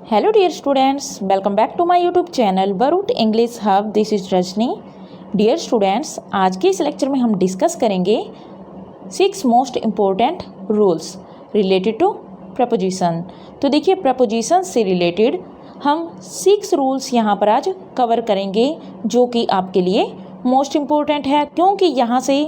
Hello dear students, welcome back to my YouTube channel वरूट English hub. This is Rajni. Dear students, आज के इस lecture में हम डिस्कस करेंगे 6 most important rules related to preposition. तो देखिए, प्रपोजिशन से रिलेटेड हम 6 रूल्स यहाँ पर आज कवर करेंगे जो कि आपके लिए मोस्ट इम्पोर्टेंट है, क्योंकि यहाँ से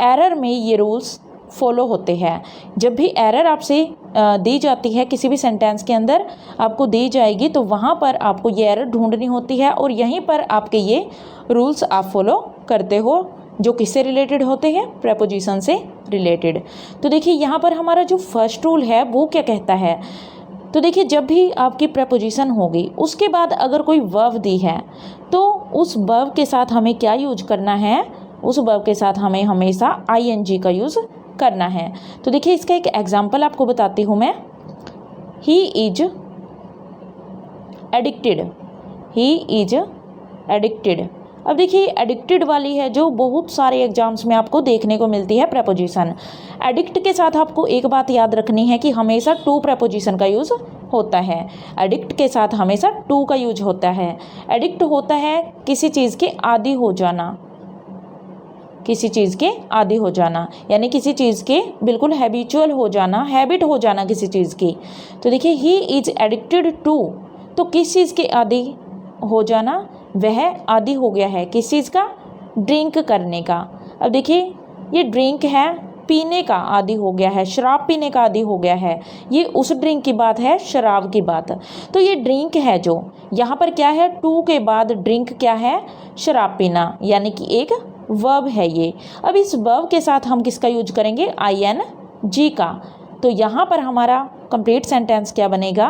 एरर में ये रूल्स फॉलो होते हैं। जब भी एरर आपसे दी जाती है किसी भी सेंटेंस के अंदर आपको दी जाएगी, तो वहाँ पर आपको ये एरर ढूंढनी होती है और यहीं पर आपके ये रूल्स आप फॉलो करते हो जो किससे रिलेटेड होते हैं, प्रपोजिशन से रिलेटेड। तो देखिए, यहाँ पर हमारा जो फर्स्ट रूल है वो क्या कहता है। तो देखिए, जब भी आपकी प्रपोजिशन होगी उसके बाद अगर कोई वर्ब दी है तो उस वर्ब के साथ हमें क्या यूज करना है, उस वर्ब के साथ हमें हमेशा ing का यूज़ करना है। तो देखिए, इसका एक एग्जाम्पल आपको बताती हूँ मैं। ही is addicted, he is addicted. अब देखिए, एडिक्टेड वाली है जो बहुत सारे एग्जाम्स में आपको देखने को मिलती है प्रपोजिशन। एडिक्ट के साथ आपको एक बात याद रखनी है कि हमेशा टू प्रपोजिशन का यूज़ होता है। एडिक्ट के साथ हमेशा टू का यूज होता है। एडिक्ट होता है किसी चीज़ के आदी हो जाना, किसी चीज़ के आदी हो जाना, यानी किसी चीज़ के बिल्कुल हैबिचुअल हो जाना, हैबिट हो जाना किसी चीज़ की। तो देखिए, ही इज एडिक्टेड टू, तो किस चीज़ के आदी हो जाना, वह आदी हो गया है किस चीज़ का, ड्रिंक करने का। अब देखिए, ये ड्रिंक है, पीने का आदी हो गया है, शराब पीने का आदी हो गया है। ये उस ड्रिंक की बात है, शराब की बात। तो ये ड्रिंक है जो यहाँ पर क्या है, टू के बाद ड्रिंक क्या है, शराब पीना, यानी कि एक वर्ब है ये। अब इस वर्ब के साथ हम किसका यूज करेंगे, ing का। तो यहाँ पर हमारा कंप्लीट सेंटेंस क्या बनेगा,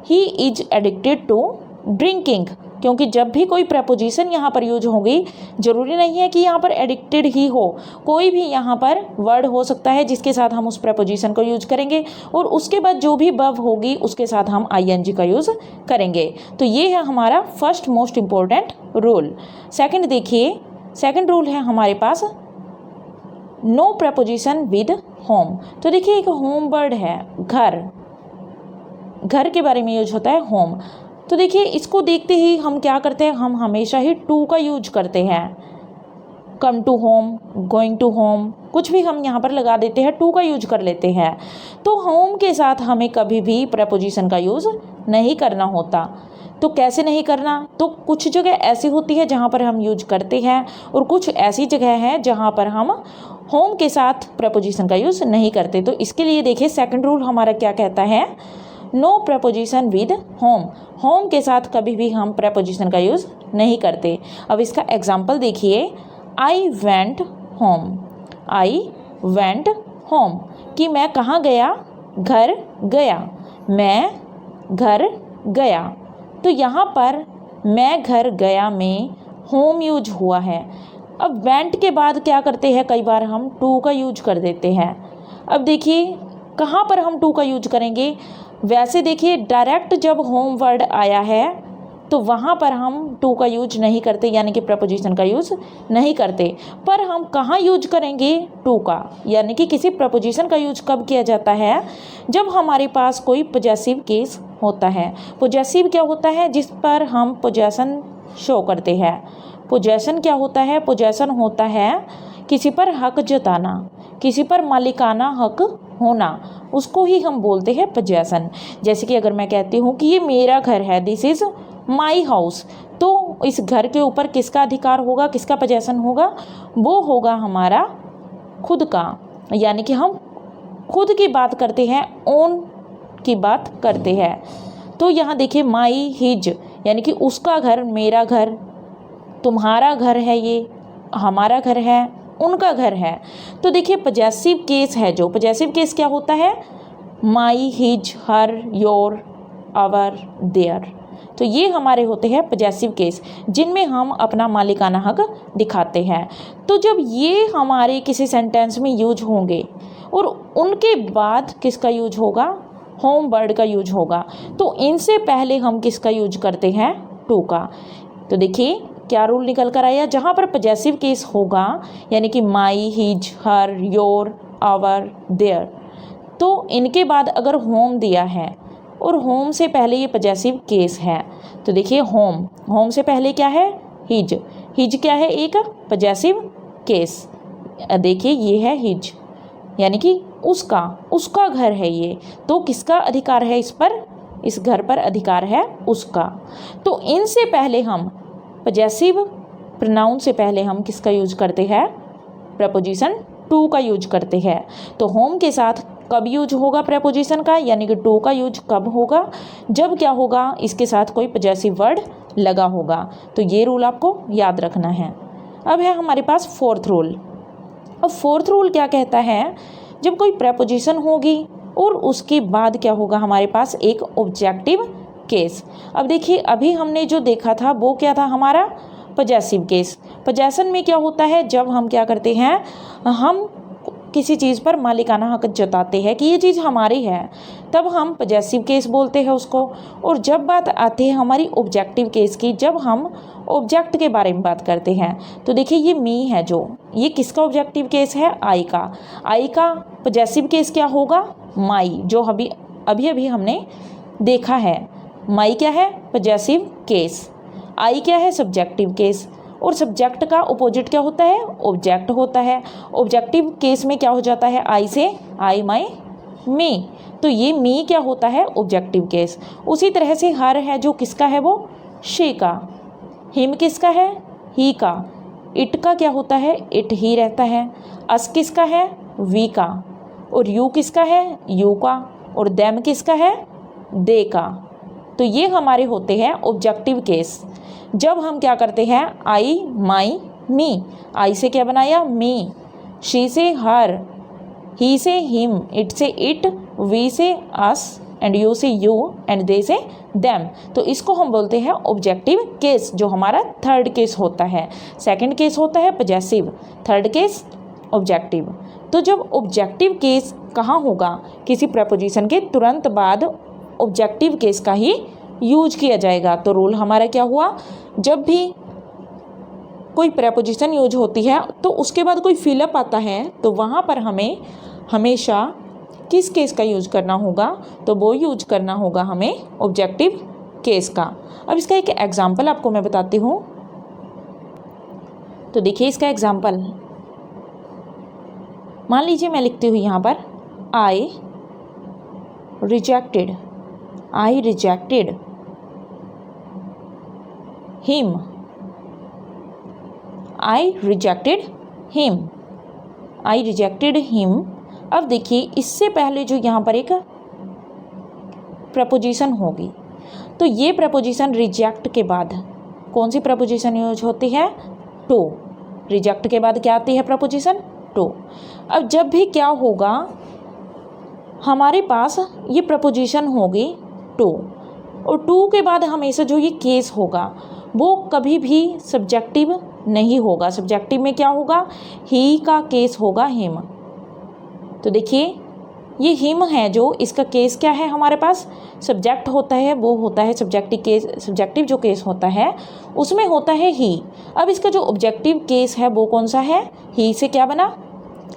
he is addicted to drinking. क्योंकि जब भी कोई प्रपोजिशन यहाँ पर यूज होगी, जरूरी नहीं है कि यहाँ पर एडिक्टेड ही हो, कोई भी यहाँ पर वर्ड हो सकता है जिसके साथ हम उस प्रपोजिशन को यूज करेंगे और उसके बाद जो भी वर्ब होगी उसके साथ हम ing का यूज करेंगे। तो ये है हमारा first most important rule. Second देखिए, सेकंड रूल है हमारे पास नो प्रपोजिशन विद होम। तो देखिए, एक होम वर्ड है, घर, घर के बारे में यूज होता है होम। तो देखिए, इसको देखते ही हम क्या करते हैं, हम हमेशा ही टू का यूज करते हैं। Come to home, going to home, कुछ भी हम यहाँ पर लगा देते हैं, टू का यूज कर लेते हैं। तो होम के साथ हमें कभी भी प्रपोजिशन का यूज़ नहीं करना होता। तो कैसे नहीं करना, तो कुछ जगह ऐसी होती है जहाँ पर हम यूज करते हैं और कुछ ऐसी जगह है जहाँ पर हम होम के साथ प्रपोजिशन का यूज़ नहीं करते। तो इसके लिए देखिए, सेकंड रूल हमारा क्या कहता है, no preposition with home. Home के साथ कभी भी हम प्रपोजिशन का यूज़ नहीं करते। अब इसका एग्जाम्पल देखिए, I went home, I went home, कि मैं कहाँ गया, घर गया, मैं घर गया। तो यहाँ पर मैं घर गया में होम यूज हुआ है। अब वेंट के बाद क्या करते हैं, कई बार हम टू का यूज कर देते हैं। अब देखिए, कहाँ पर हम टू का यूज करेंगे, वैसे देखिए डायरेक्ट जब होम वर्ड आया है तो वहाँ पर हम टू का यूज नहीं करते, यानी कि प्रपोजिशन का यूज़ नहीं करते। पर हम कहाँ यूज करेंगे टू का, यानी कि किसी प्रपोजिशन का यूज कब किया जाता है, जब हमारे पास कोई पॉजेसिव केस होता है। पॉजेसिव क्या होता है, जिस पर हम पोजेसन शो करते हैं। पोजेसन क्या होता है, पोजेसन होता है किसी पर हक जताना, किसी पर मालिकाना हक होना, उसको ही हम बोलते हैं पोजेसन। जैसे कि अगर मैं कहती हूँ कि ये मेरा घर है, दिस इज़ माई हाउस, तो इस घर के ऊपर किसका अधिकार होगा, किसका पोजेसन होगा, वो होगा हमारा खुद का, यानी कि हम खुद की बात करते हैं, ओन की बात करते हैं। तो यहाँ देखिए, माई हिज, यानी कि उसका घर, मेरा घर, तुम्हारा घर है, ये हमारा घर है, उनका घर है। तो देखिए, पॉजेसिव केस है जो, पॉजेसिव केस क्या होता है, my, his, her, your, our, their. तो ये हमारे होते हैं पॉजेसिव केस जिनमें हम अपना मालिकाना हक दिखाते हैं। तो जब ये हमारे किसी सेंटेंस में यूज होंगे और उनके बाद किसका यूज होगा, होम वर्ड का यूज होगा, तो इनसे पहले हम किसका यूज करते हैं, टू का। तो देखिए क्या रूल निकल कर आया, जहाँ पर पॉजेसिव केस होगा, यानी कि my, his, her, your, our, their, तो इनके बाद अगर होम दिया है और होम से पहले ये पजेसिव केस है। तो देखिए होम से पहले क्या है, हिज। हिज क्या है, एक पजेसिव केस। देखिए ये है हिज, यानी कि उसका घर है ये। तो किसका अधिकार है इस पर, इस घर पर अधिकार है उसका। तो इनसे पहले हम पजेसिव प्रोनाउन से पहले हम किसका यूज करते हैं, प्रेपोजिशन टू का यूज करते हैं। तो होम के साथ कब यूज होगा प्रेपोजिशन का, यानी कि टू का यूज कब होगा, जब क्या होगा, इसके साथ कोई पजेसिव वर्ड लगा होगा। तो ये रूल आपको याद रखना है। अब है हमारे पास फोर्थ रूल। अब फोर्थ रूल क्या कहता है, जब कोई प्रेपोजिशन होगी और उसके बाद क्या होगा हमारे पास एक ऑब्जेक्टिव केस। अब देखिए अभी हमने जो देखा था वो क्या था, हमारा पजेसिव केस। पजेशन में क्या होता है, जब हम क्या करते हैं, हम किसी चीज़ पर मालिकाना हक जताते हैं कि ये चीज़ हमारी है, तब हम पजेसिव केस बोलते हैं उसको। और जब बात आती है हमारी ऑब्जेक्टिव केस की, जब हम ऑब्जेक्ट के बारे में बात करते हैं, तो देखिए ये मी है जो, ये किसका ऑब्जेक्टिव केस है, आई का। आई का पजेसिव केस क्या होगा, माई, जो अभी अभी हमने देखा है। माई क्या है, पजेसिव केस। आई क्या है, सब्जेक्टिव केस। और सब्जेक्ट का अपोजिट क्या होता है, ऑब्जेक्ट होता है। ऑब्जेक्टिव केस में क्या हो जाता है, आई से आई, माई, मी। तो ये मी क्या होता है, ऑब्जेक्टिव केस। उसी तरह से हर है जो किसका है, वो शी का। हिम किसका है, ही का। इट का क्या होता है, इट ही रहता है। अस किसका है, वी का। और यू किसका है, यू का। और देम किसका है, दे का। तो ये हमारे होते हैं ऑब्जेक्टिव केस। जब हम क्या करते हैं, आई, माई, मी। आई से क्या बनाया, मी। शी से हर, ही से हिम, इट से इट, वी से अस, एंड यू से यू, एंड दे से देम। तो इसको हम बोलते हैं ऑब्जेक्टिव केस, जो हमारा थर्ड केस होता है। सेकंड केस होता है पजेसिव, थर्ड केस ऑब्जेक्टिव। तो जब ऑब्जेक्टिव केस कहाँ होगा, किसी प्रेपोजिशन के तुरंत बाद ऑब्जेक्टिव केस का ही यूज किया जाएगा। तो रूल हमारा क्या हुआ, जब भी कोई प्रेपोजिशन यूज होती है तो उसके बाद कोई फिलअप आता है, तो वहाँ पर हमें हमेशा किस केस का यूज करना होगा, तो वो यूज करना होगा हमें ऑब्जेक्टिव केस का। अब इसका एक एग्जाम्पल आपको मैं बताती हूँ। तो देखिए इसका एग्जाम्पल, मान लीजिए मैं लिखती हूँ यहाँ पर, आई rejected, I rejected him, I rejected him, I rejected him. अब देखिए इससे पहले जो यहाँ पर एक प्रपोजिशन होगी, तो ये प्रपोजिशन रिजेक्ट के बाद कौन सी प्रपोजिशन यूज होती है, टू। रिजेक्ट के बाद क्या आती है प्रपोजिशन, टू। अब जब भी क्या होगा, हमारे पास ये प्रपोजिशन होगी टू, और टू के बाद हमेशा जो ये केस होगा वो कभी भी सब्जेक्टिव नहीं होगा। सब्जेक्टिव में क्या होगा, ही का केस होगा हिम। तो देखिए ये हिम है जो, इसका केस क्या है, हमारे पास सब्जेक्ट होता है, वो होता है सब्जेक्टिव केस। सब्जेक्टिव जो केस होता है उसमें होता है ही। अब इसका जो ऑब्जेक्टिव केस है वो कौन सा है, ही से क्या बना,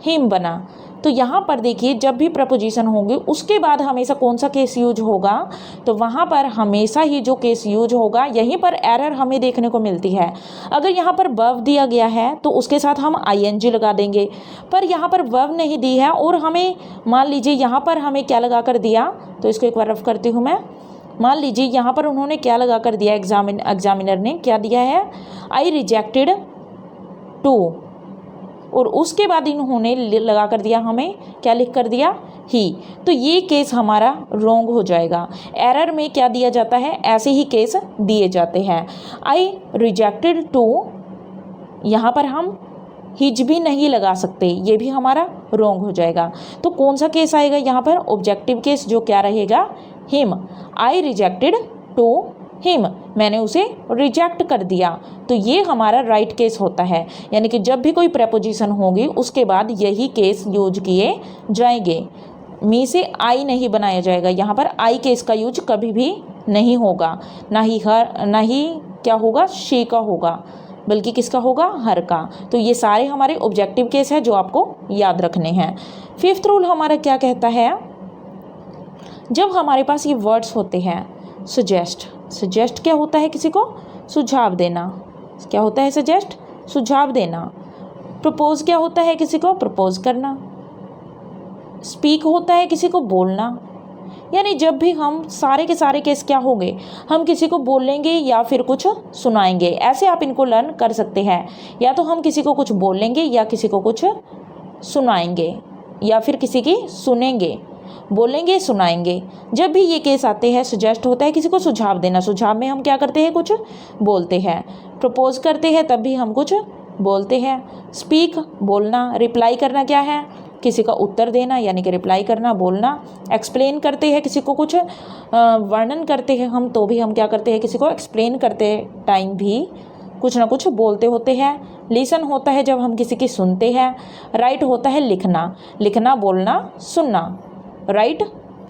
हिम बना। तो यहाँ पर देखिए जब भी प्रपोजिशन होंगे उसके बाद हमेशा कौन सा केस यूज होगा, तो वहाँ पर हमेशा ही जो केस यूज होगा, यहीं पर एरर हमें देखने को मिलती है। अगर यहाँ पर वर्ब दिया गया है तो उसके साथ हम आईएनजी लगा देंगे, पर यहाँ पर वर्ब नहीं दी है और हमें मान लीजिए यहाँ पर हमें क्या लगा कर दिया, तो इसको एक बार रफ करती हूँ मैं। मान लीजिए यहाँ पर उन्होंने क्या लगा कर दिया, एग्जामिनर ने क्या दिया है, आई रिजेक्टेड टू, और उसके बाद इन्होंने लगा कर दिया, हमें क्या लिख कर दिया, ही। तो ये केस हमारा रॉन्ग हो जाएगा। एरर में क्या दिया जाता है, ऐसे ही केस दिए जाते हैं। आई रिजेक्टेड टू, यहाँ पर हम हिज भी नहीं लगा सकते, ये भी हमारा रॉन्ग हो जाएगा। तो कौन सा केस आएगा यहाँ पर, ऑब्जेक्टिव केस, जो क्या रहेगा, him. I rejected to him, मैंने उसे रिजेक्ट कर दिया। तो ये हमारा राइट केस होता है, यानी कि जब भी कोई प्रेपोजिशन होगी उसके बाद यही केस यूज किए जाएंगे। मी से आई नहीं बनाया जाएगा, यहाँ पर आई केस का यूज कभी भी नहीं होगा, ना ही हर, ना ही क्या होगा, शी का होगा, बल्कि किसका होगा, हर का। तो ये सारे हमारे ऑब्जेक्टिव केस है जो आपको याद रखने हैं। फिफ्थ रूल हमारा क्या कहता है, जब हमारे पास ये वर्ड्स होते हैं, सजेस्ट, सजेस्ट क्या होता है, किसी को सुझाव देना, क्या होता है सजेस्ट, सुझाव देना। प्रपोज क्या होता है, किसी को प्रपोज करना। स्पीक होता है किसी को बोलना। यानी जब भी हम सारे के सारे केस क्या होंगे, हम किसी को बोलेंगे या फिर कुछ सुनाएंगे, ऐसे आप इनको लर्न कर सकते हैं। या तो हम किसी को कुछ बोलेंगे या किसी को कुछ सुनाएंगे या फिर किसी की सुनेंगे, बोलेंगे सुनाएंगे। जब भी ये केस आते हैं, सजेस्ट होता है किसी को सुझाव देना, सुझाव में हम क्या करते हैं, कुछ बोलते हैं। प्रपोज करते हैं तब भी हम कुछ बोलते हैं। स्पीक बोलना, रिप्लाई करना क्या है, किसी का उत्तर देना यानी कि रिप्लाई करना, बोलना। एक्सप्लेन करते हैं किसी को कुछ वर्णन करते हैं हम, तो भी हम क्या करते हैं, किसी को एक्सप्लेन करते टाइम भी कुछ ना कुछ बोलते होते हैं। लिसन होता है जब हम किसी की सुनते हैं। राइट होता है लिखना, लिखना बोलना सुनना। राइट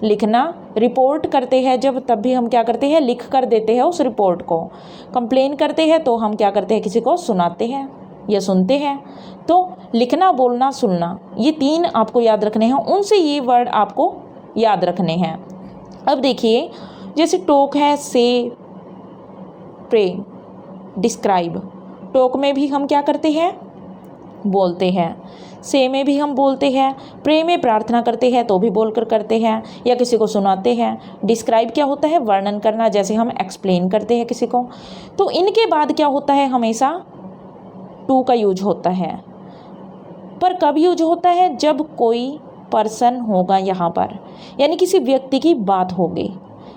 लिखना। रिपोर्ट करते हैं जब, तब भी हम क्या करते हैं, लिख कर देते हैं उस रिपोर्ट को। कंप्लेन करते हैं तो हम क्या करते हैं, किसी को सुनाते हैं या सुनते हैं। तो लिखना बोलना सुनना, ये 3 आपको याद रखने हैं, उनसे ये वर्ड आपको याद रखने हैं। अब देखिए जैसे टॉक है, से, प्रे, डिस्क्राइब। टॉक में भी हम क्या करते हैं, बोलते हैं। से में भी हम बोलते हैं। प्रे में प्रार्थना करते हैं तो भी बोलकर करते हैं या किसी को सुनाते हैं। डिस्क्राइब क्या होता है, वर्णन करना, जैसे हम एक्सप्लेन करते हैं किसी को। तो इनके बाद क्या होता है, हमेशा टू का यूज होता है। पर कब यूज होता है, जब कोई पर्सन होगा यहाँ पर, यानी किसी व्यक्ति की बात होगी।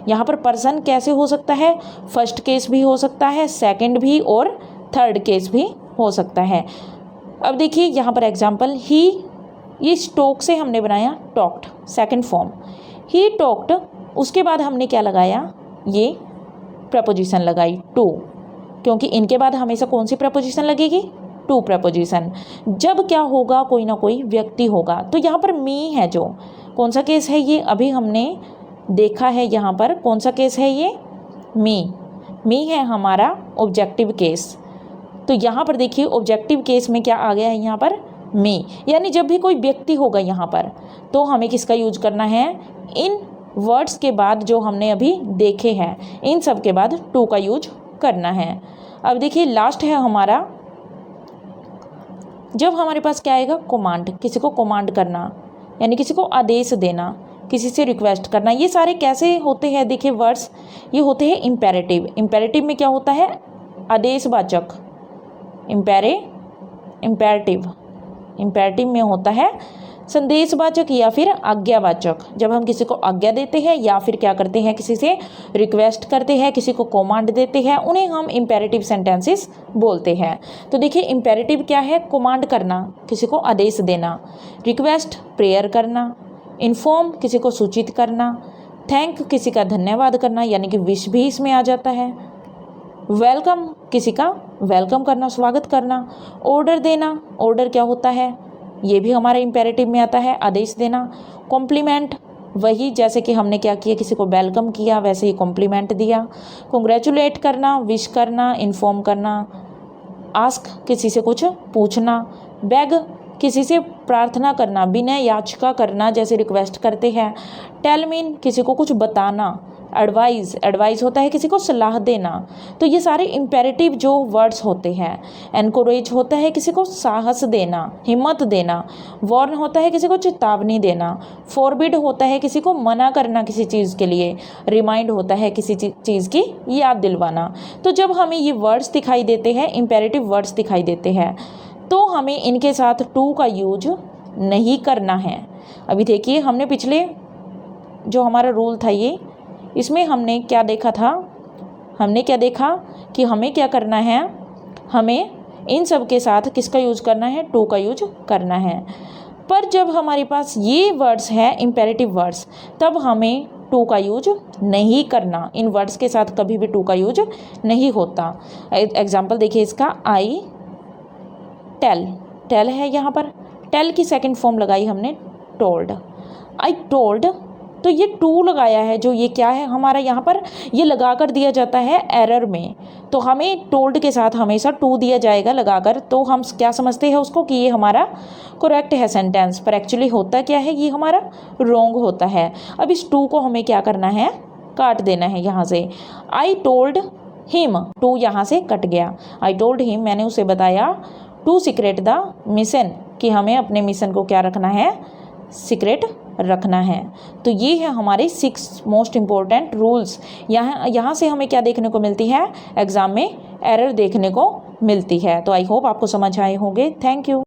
यहाँ पर पर्सन कैसे हो सकता है, फर्स्ट केस भी हो सकता है, सेकंड भी और थर्ड केस भी हो सकता है। अब देखिए यहाँ पर एग्जाम्पल, ही, ये टॉक से हमने बनाया talked, second form. He talked, उसके बाद हमने क्या लगाया, ये प्रपोजिशन लगाई टू, क्योंकि इनके बाद हमेशा कौन सी प्रपोजिशन लगेगी, टू प्रपोजिशन। जब क्या होगा, कोई ना कोई व्यक्ति होगा। तो यहाँ पर मी है, जो कौन सा केस है, ये अभी हमने देखा है। यहाँ पर कौन सा केस है, ये मी है हमारा ऑब्जेक्टिव केस। तो यहाँ पर देखिए ऑब्जेक्टिव केस में क्या आ गया है, यहाँ पर मी, यानी जब भी कोई व्यक्ति होगा यहाँ पर, तो हमें किसका यूज करना है, इन वर्ड्स के बाद जो हमने अभी देखे हैं, इन सब के बाद टू का यूज करना है। अब देखिए लास्ट है हमारा, जब हमारे पास क्या आएगा, कमांड, किसी को कमांड करना, यानी किसी को आदेश देना, किसी से रिक्वेस्ट करना। ये सारे कैसे होते हैं, देखिए वर्ड्स, ये होते हैं इम्पेरेटिव। इम्पेरेटिव में क्या होता है, आदेशवाचक। इम्पेरेटिव में होता है संदेशवाचक या फिर आज्ञावाचक। जब हम किसी को आज्ञा देते हैं या फिर क्या करते हैं, किसी से रिक्वेस्ट करते हैं, किसी को कमांड देते हैं, उन्हें हम इम्पेरेटिव सेंटेंसेस बोलते हैं। तो देखिए इम्पेरेटिव क्या है, कमांड करना, किसी को आदेश देना। रिक्वेस्ट, प्रेयर करना। इन्फॉर्म, किसी को सूचित करना। थैंक, किसी का धन्यवाद करना, यानी कि विश भी इसमें आ जाता है। वेलकम, किसी का वेलकम करना, स्वागत करना। ऑर्डर देना, ऑर्डर क्या होता है, ये भी हमारे इम्पेरेटिव में आता है, आदेश देना। कॉम्प्लीमेंट, वही जैसे कि हमने क्या किया, किसी को वेलकम किया, वैसे ही कॉम्प्लीमेंट दिया। कॉन्ग्रेचुलेट करना, विश करना, इन्फॉर्म करना। आस्क, किसी से कुछ पूछना। बेग, किसी से प्रार्थना करना, विनय याचिका करना, जैसे रिक्वेस्ट करते हैं। टेल मीन, किसी को कुछ बताना। एडवाइस, एडवाइस होता है किसी को सलाह देना। तो ये सारे इम्पेरेटिव जो वर्ड्स होते हैं। एनकरेज होता है किसी को साहस देना, हिम्मत देना। वार्न होता है किसी को चेतावनी देना। फॉरबिड होता है किसी को मना करना किसी चीज़ के लिए। रिमाइंड होता है किसी चीज़ की याद दिलवाना। तो जब हमें ये वर्ड्स दिखाई देते हैं, इम्पेरेटिव वर्ड्स दिखाई देते हैं, तो हमें इनके साथ टू का यूज नहीं करना है। अभी देखिए हमने पिछले जो हमारा रूल था ये, इसमें हमने क्या देखा था, हमने क्या देखा कि हमें क्या करना है, हमें इन सब के साथ किसका यूज करना है, टू का यूज करना है। पर जब हमारे पास ये वर्ड्स है इम्पेरेटिव वर्ड्स, तब हमें टू का यूज नहीं करना। इन वर्ड्स के साथ कभी भी टू का यूज नहीं होता। एग्जाम्पल देखिए इसका, आई टेल, टेल है यहाँ पर, टेल की सेकंड फॉर्म लगाई हमने टोल्ड। आई टोल्ड तो ये टू लगाया है, जो ये क्या है हमारा यहाँ पर, ये लगा कर दिया जाता है एरर में। तो हमें टोल्ड के साथ हमेशा टू दिया जाएगा लगाकर, तो हम क्या समझते हैं उसको कि ये हमारा करेक्ट है सेंटेंस, पर एक्चुअली होता क्या है, ये हमारा रॉन्ग होता है। अब इस टू को हमें क्या करना है, काट देना है यहाँ से। आई टोल्ड हिम, टू यहाँ से कट गया। आई टोल्ड हिम, मैंने उसे बताया, टू सीक्रेट द मिशन, कि हमें अपने मिशन को क्या रखना है, सीक्रेट रखना है। तो ये है हमारे 6 मोस्ट इम्पोर्टेंट रूल्स। यहाँ से हमें क्या देखने को मिलती है, एग्जाम में एरर देखने को मिलती है। तो आई होप आपको समझ आए होंगे। Thank you.